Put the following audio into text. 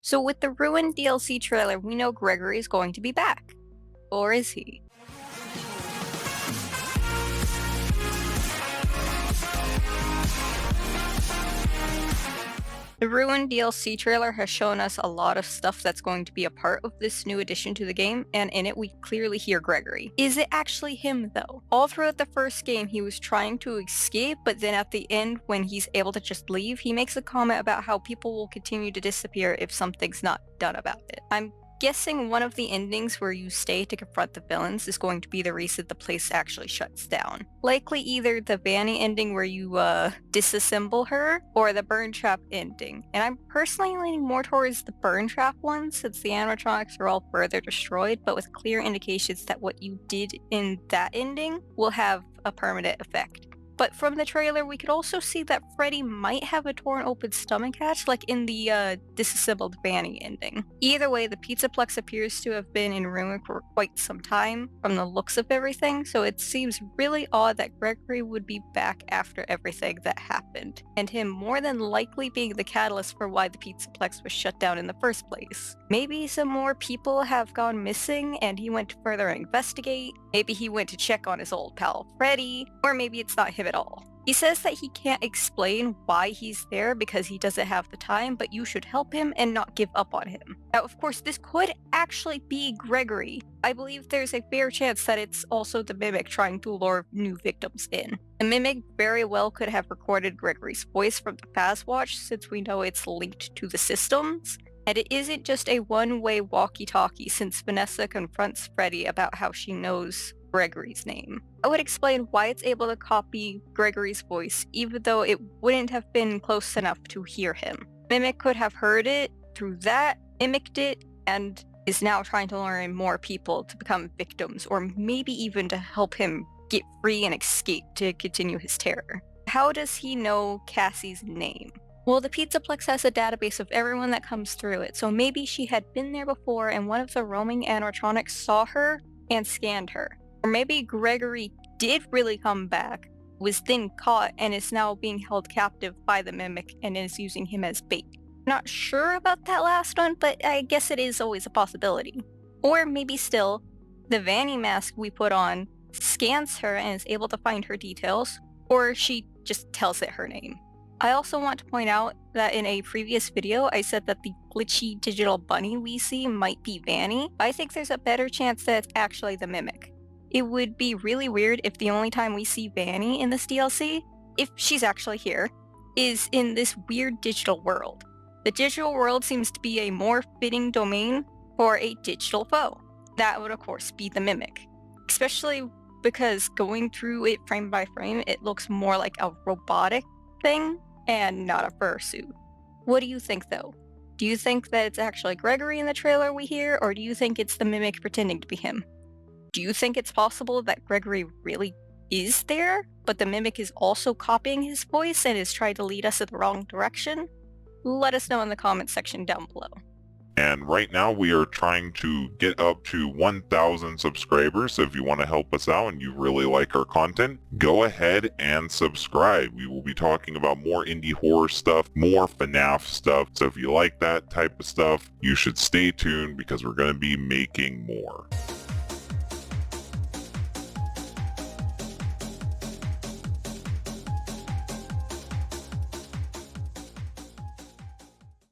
So with the Ruin DLC trailer, we know Gregory is going to be back. Or is he? The Ruin DLC trailer has shown us a lot of stuff that's going to be a part of this new addition to the game, and in it we clearly hear Gregory. Is it actually him though? All throughout the first game he was trying to escape, but then at the end when he's able to just leave, he makes a comment about how people will continue to disappear if something's not done about it. I'm guessing one of the endings where you stay to confront the villains is going to be the reason the place actually shuts down. Likely either the Vanny ending where you disassemble her, or the burn trap ending. And I'm personally leaning more towards the burn trap one since the animatronics are all further destroyed, but with clear indications that what you did in that ending will have a permanent effect. But from the trailer, we could also see that Freddy might have a torn open stomach hatch, like in the disassembled Vanny ending. Either way, the Pizzaplex appears to have been in ruin for quite some time from the looks of everything, so it seems really odd that Gregory would be back after everything that happened, and him more than likely being the catalyst for why the Pizzaplex was shut down in the first place. Maybe some more people have gone missing and he went to further investigate. Maybe he went to check on his old pal Freddy, or maybe it's not him at all. He says that he can't explain why he's there because he doesn't have the time, but you should help him and not give up on him. Now, of course, this could actually be Gregory. I believe there's a fair chance that it's also the Mimic trying to lure new victims in. The Mimic very well could have recorded Gregory's voice from the Fazwatch since we know it's linked to the systems. And it isn't just a one-way walkie-talkie since Vanessa confronts Freddy about how she knows Gregory's name. I would explain why it's able to copy Gregory's voice even though it wouldn't have been close enough to hear him. Mimic could have heard it through that, mimicked it, and is now trying to lure in more people to become victims, or maybe even to help him get free and escape to continue his terror. How does he know Cassie's name? Well, the Pizzaplex has a database of everyone that comes through it, so maybe she had been there before and one of the roaming animatronics saw her and scanned her. Or maybe Gregory did really come back, was then caught, and is now being held captive by the Mimic and is using him as bait. Not sure about that last one, but I guess it is always a possibility. Or maybe still, the Vanny mask we put on scans her and is able to find her details, or she just tells it her name. I also want to point out that in a previous video I said that the glitchy digital bunny we see might be Vanny. I think there's a better chance that it's actually the Mimic. It would be really weird if the only time we see Vanny in this DLC, if she's actually here, is in this weird digital world. The digital world seems to be a more fitting domain for a digital foe. That would of course be the Mimic. Especially because going through it frame by frame, it looks more like a robotic thing and not a fursuit. What do you think though? Do you think that it's actually Gregory in the trailer we hear, or do you think it's the Mimic pretending to be him? Do you think it's possible that Gregory really is there, but the Mimic is also copying his voice and is trying to lead us in the wrong direction? Let us know in the comments section down below. And right now we are trying to get up to 1,000 subscribers, so if you want to help us out and you really like our content, go ahead and subscribe. We will be talking about more indie horror stuff, more Fnaf stuff, so if you like that type of stuff, you should stay tuned because we're going to be making more.